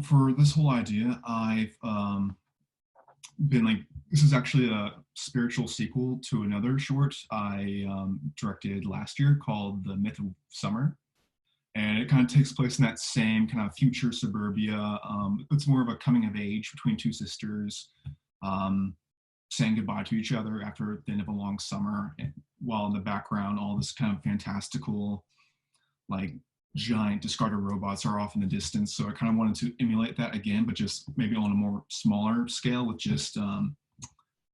For this whole idea, I've been like, this is actually a spiritual sequel to another short I directed last year called The Myth of Summer. And it kind of takes place in that same kind of future suburbia. It's more of a coming of age between two sisters, um, saying goodbye to each other after the end of a long summer. And while in the background, all this kind of fantastical, like giant discarded robots are off in the distance. So I kind of wanted to emulate that again, but just maybe on a more smaller scale with just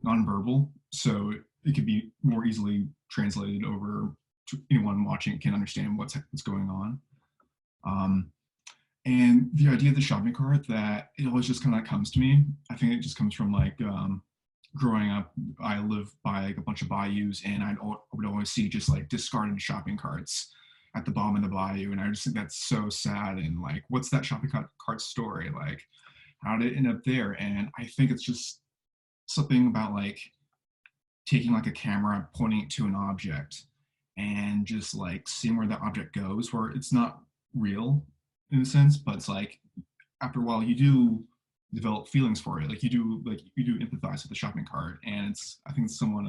nonverbal. So it could be more easily translated over to anyone watching can understand what's going on. And the idea of the shopping cart, that it always just kind of comes to me. I think it just comes from like growing up. I live by like a bunch of bayous, and I would always see just like discarded shopping carts at the bottom of the bayou, and I just think that's so sad. And like, what's that shopping cart story? Like, how did it end up there? And I think it's just something about like taking like a camera, pointing it to an object, and just like seeing where that object goes, where it's not real in a sense, but it's like after a while you do develop feelings for it. Like you do empathize with the shopping cart, and I think it's somewhat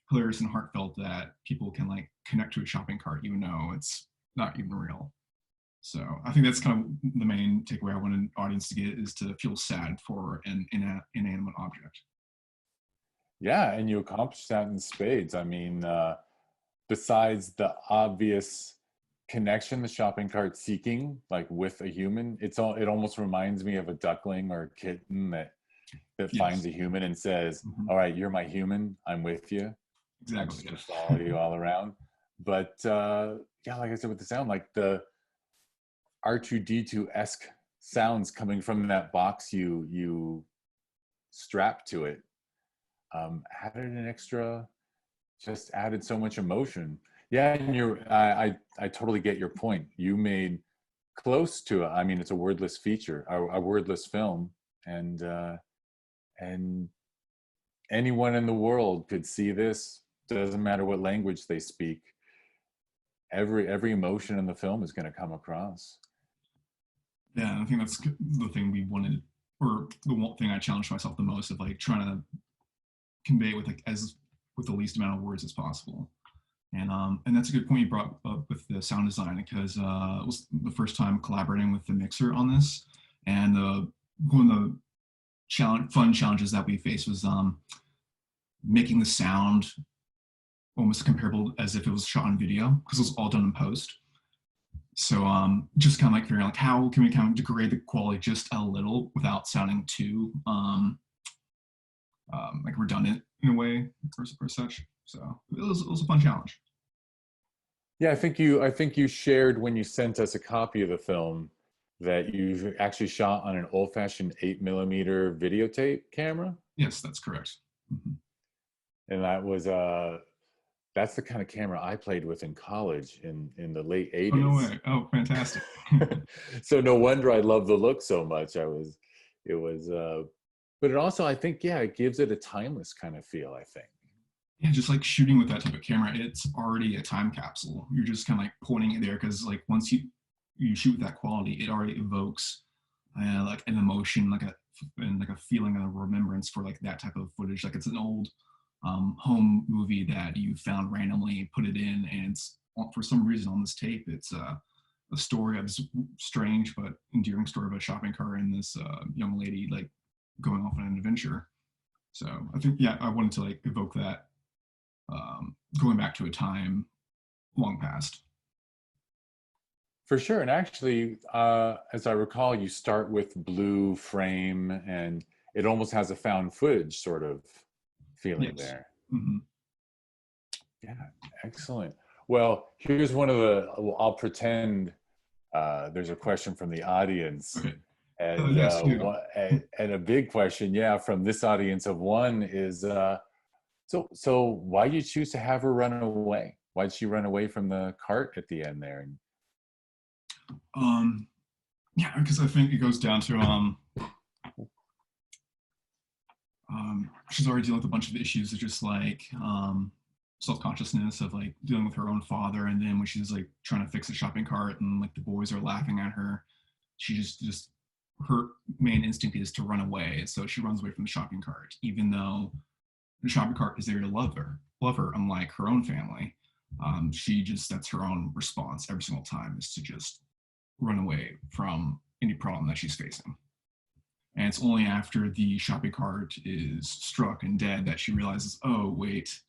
hilarious and heartfelt that people can like connect to a shopping cart even though it's not even real. So I think that's kind of the main takeaway I want an audience to get, is to feel sad for an inanimate object. Yeah, and you accomplished that in spades. I mean, besides the obvious connection the shopping cart seeking, like with a human, it almost reminds me of a duckling or a kitten that Yes. finds a human and says, Mhm. all right, you're my human, I'm with you. Exactly. Just Yeah. follow you all around. But yeah, like I said, with the sound, like the R2D2-esque sounds coming from that box you strap to it, added an extra, just added so much emotion. Yeah, and I totally get your point. You made close to it. I mean, it's a wordless feature, a wordless film, and anyone in the world could see this. Doesn't matter what language they speak. Every emotion in the film is going to come across. Yeah, I think that's the thing we wanted, or the one thing I challenged myself the most, of like trying to convey with like as with the least amount of words as possible. And that's a good point you brought up with the sound design, because it was the first time collaborating with the mixer on this, and one of the fun challenges that we faced was making the sound almost comparable as if it was shot on video, because it was all done in post. So just kind of like figuring out like how can we kind of degrade the quality just a little without sounding too like redundant in a way or such. So it was a fun challenge. Yeah, I think you shared when you sent us a copy of the film that you actually shot on an old-fashioned 8mm videotape camera, Yes, that's correct. Mm-hmm. and that's the kind of camera I played with in college in the late Oh, no 80s. way. Oh, fantastic. So no wonder I love the look so much. It was, but it also, I think, yeah, it gives it a timeless kind of feel, I think. Yeah, just like shooting with that type of camera, it's already a time capsule. You're just kind of like pointing it there, because like once you shoot with that quality, it already evokes like an emotion, like a feeling of remembrance for like that type of footage. Like it's an old home movie that you found randomly, put it in, and it's, for some reason on this tape, it's a story of this strange but endearing story of a shopping cart and this young lady like going off on an adventure. So I think, yeah, I wanted to like evoke that, going back to a time long past. For sure. And actually, as I recall, you start with blue frame, and it almost has a found footage sort of feeling Yes. there. Mm-hmm. Yeah, excellent. Well, here's one of the, I'll pretend there's a question from the audience. Okay. And, Yes, do. and a big question, yeah, from this audience of one is, so why did you choose to have her run away? Why did she run away from the cart at the end there? Um, yeah, because I think it goes down to she's already dealing with a bunch of issues of just like self-consciousness of like dealing with her own father, and then when she's like trying to fix a shopping cart and like the boys are laughing at her, she just her main instinct is to run away. So she runs away from the shopping cart, even though the shopping cart is there to love her, unlike her own family. She just, that's her own response every single time, is to just run away from any problem that she's facing. And it's only after the shopping cart is struck and dead that she realizes, oh, wait,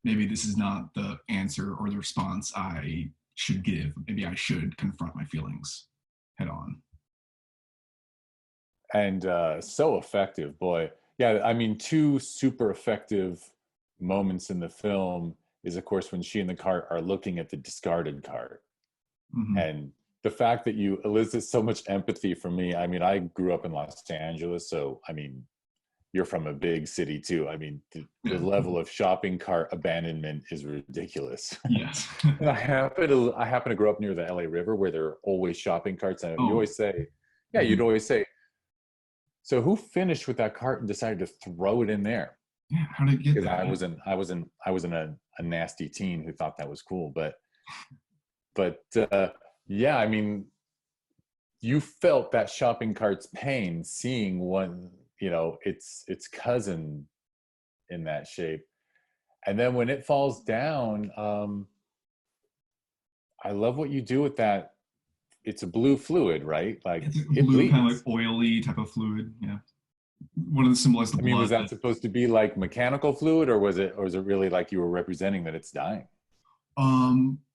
maybe this is not the answer or the response I should give. Maybe I should confront my feelings head on. And so effective, boy. Yeah, I mean, two super effective moments in the film is, of course, when she and the cart are looking at the discarded cart. Mm-hmm. And the fact that you elicit so much empathy from me. I mean, I grew up in Los Angeles, so I mean, you're from a big city too. I mean, the level of shopping cart abandonment is ridiculous. Yes. And I happen to grow up near the LA River, where there are always shopping carts, and you always say, yeah, mm-hmm. you'd always say, so who finished with that cart and decided to throw it in there? Yeah, how did it get Because there? I wasn't a nasty teen who thought that was cool, but yeah, I mean, you felt that shopping cart's pain seeing one, you know, its cousin in that shape, and then when it falls down, I love what you do with that. It's a blue fluid, right? Like It's a it blue, kind of bleeds. like oily type of fluid. Yeah. One of the symbolize the I mean, was blood. that supposed to be like mechanical fluid, or was it really like you were representing that it's dying?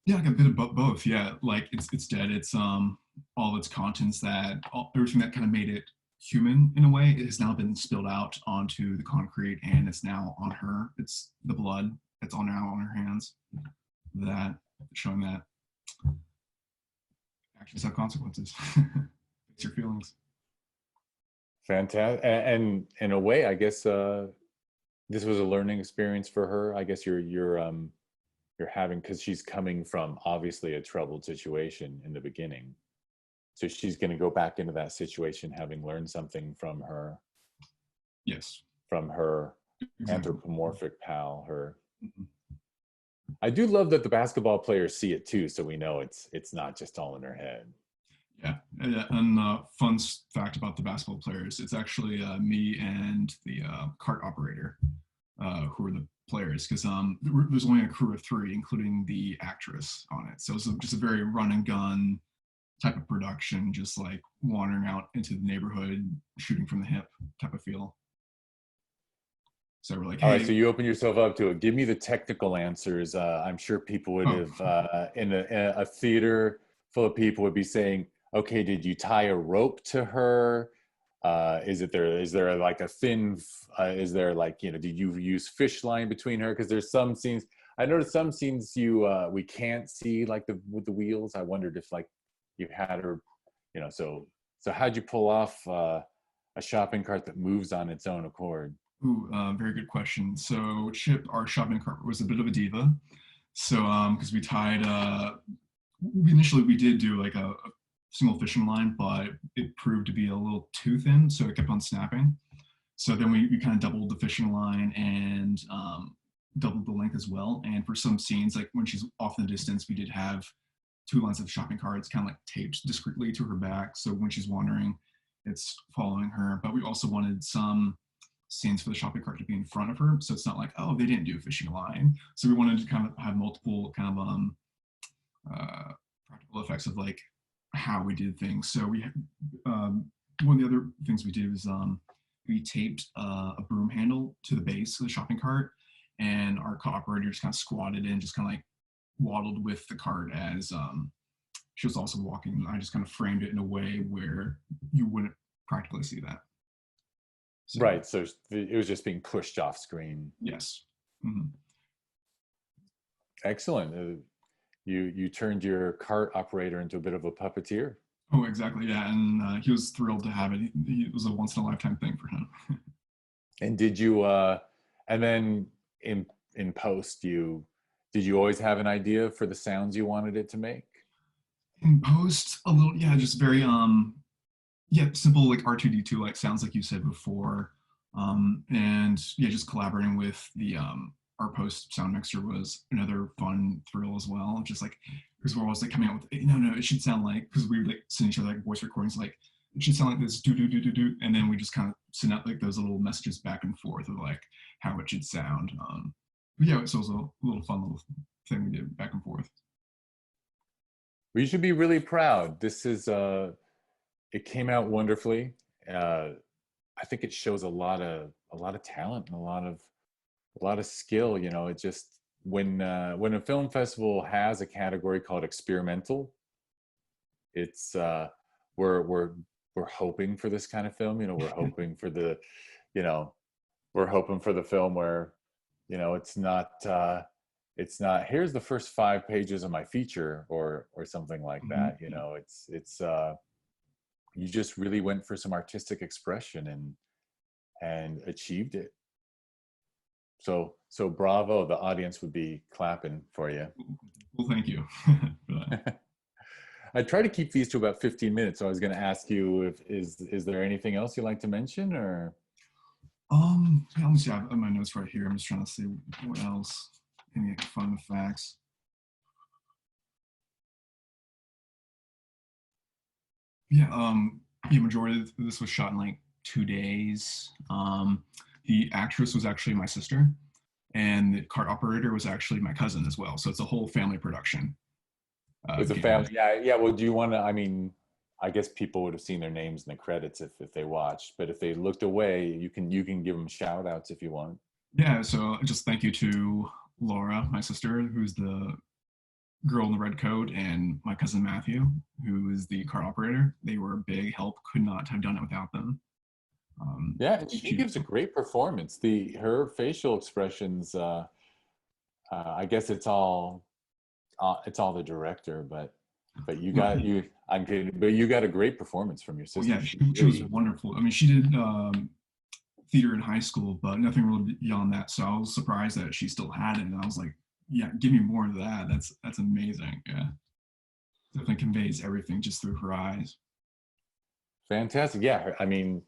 Yeah, like a bit of both. Yeah, like it's dead. It's all its contents, everything that kind of made it human in a way, it has now been spilled out onto the concrete, and it's now on her. It's the blood that's on now on her hands. That showing that actions have consequences. It's your feelings. Fantastic. And in a way, I guess this was a learning experience for her. I guess you're having, because she's coming from obviously a troubled situation in the beginning, so she's going to go back into that situation having learned something from her Yes. Exactly. Anthropomorphic pal. Mm-hmm. I do love that the basketball players see it too, so we know it's not just all in her head. Yeah, and fun fact about the basketball players, it's actually me and the cart operator who are the players, because there's only a crew of 3, including the actress on it. So it's just a very run and gun type of production, just like wandering out into the neighborhood, shooting from the hip type of feel. So we're like, hey. All right, so you open yourself up to it. Give me the technical answers. I'm sure people would have, in a theater full of people would be saying, okay, did you tie a rope to her? Is there like a thin, is there like, you know, did you use fish line between her? Because there's some scenes, I noticed some scenes we can't see like with the wheels. I wondered if like you had her, you know, so how'd you pull off a shopping cart that moves on its own accord? Ooh, very good question. So Chip, our shopping cart, was a bit of a diva. So because we tied, initially we did do like a single fishing line, but it proved to be a little too thin, so it kept on snapping. So then we kind of doubled the fishing line and doubled the length as well. And for some scenes, like when she's off in the distance, we did have 2 lines of shopping carts kind of like taped discreetly to her back. So when she's wandering, it's following her. But we also wanted some scenes for the shopping cart to be in front of her. So it's not like, oh, they didn't do a fishing line. So we wanted to kind of have multiple kind of practical effects of like how we did things. So we one of the other things we did was we taped a broom handle to the base of the shopping cart, and our cart operator just kind of squatted in, just kind of like waddled with the cart as she was also walking. I just kind of framed it in a way where you wouldn't practically see that. So, right, so it was just being pushed off screen. Yes. Mm-hmm. Excellent. You turned your cart operator into a bit of a puppeteer. Oh, exactly. Yeah, and he was thrilled to have it. It was a once in a lifetime thing for him. And did you? And then in post, did you always have an idea for the sounds you wanted it to make? In post, a little, yeah, just very simple like R2D2 like sounds like you said before, and yeah, just collaborating with the our post sound mixer was another fun thrill as well. Just like because we're always like coming out with no, it should sound like, because we would like send each other like voice recordings like it should sound like this, do do do do do, and then we just kind of send out like those little messages back and forth of like how it should sound. But yeah, so it was a little fun little thing we did back and forth. We should be really proud. This is it came out wonderfully. I think it shows a lot of talent and a lot of skill. You know, it just when a film festival has a category called experimental, it's we're hoping for this kind of film. You know, we're hoping for the, you know, we're hoping for the film where, you know, it's not here's the first 5 pages of my feature or something like that. You know, it's you just really went for some artistic expression and achieved it. So bravo, the audience would be clapping for you. Well, thank you. I try to keep these to about 15 minutes. So I was going to ask you if is there anything else you'd like to mention or? Yeah, let me see. I have my notes right here. I'm just trying to see what else. Any fun facts. Yeah, yeah, majority of this was shot in like 2 days. The actress was actually my sister, and the cart operator was actually my cousin as well. So it's a whole family production. It's a family. Yeah, yeah. Well, do you want to? I mean, I guess people would have seen their names in the credits if they watched. But if they looked away, you can give them shout outs if you want. Yeah. So just thank you to Laura, my sister, who's the girl in the red coat, and my cousin Matthew, who is the cart operator. They were a big help. Could not have done it without them. Yeah, and she gives a great performance. Her facial expressions. I guess it's all the director, but you got you. I'm kidding, but you got a great performance from your well, sister. yeah, she was wonderful. I mean, she did theater in high school, but nothing really beyond that. So I was surprised that she still had it, and I was like, yeah, give me more of that. That's amazing. Yeah, definitely conveys everything just through her eyes. Fantastic. Yeah, I mean,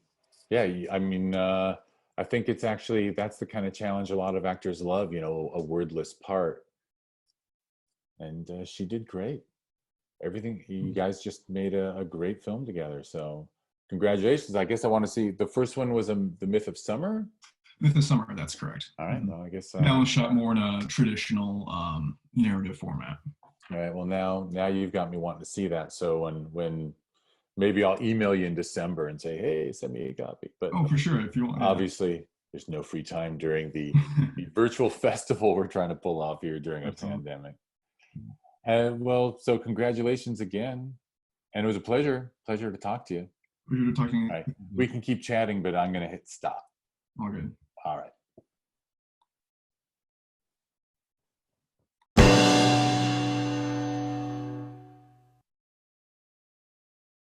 yeah, I mean, I think it's actually that's the kind of challenge a lot of actors love. You know, a wordless part, and she did great. Everything you guys just made a great film together. So congratulations. I guess I want to see the first one was The Myth of Summer. Myth of Summer, that's correct. All right. Well, I guess that was shot more in a traditional narrative format. All right. Well, now you've got me wanting to see that. So when maybe I'll email you in December and say, hey, send me a copy. But oh, for sure, if you want. Obviously, there's no free time during the virtual festival we're trying to pull off here during a pandemic. Well, so congratulations again, and it was a pleasure to talk to you. Pleasure talking. All right. We can keep chatting, but I'm going to hit stop. All good. All right.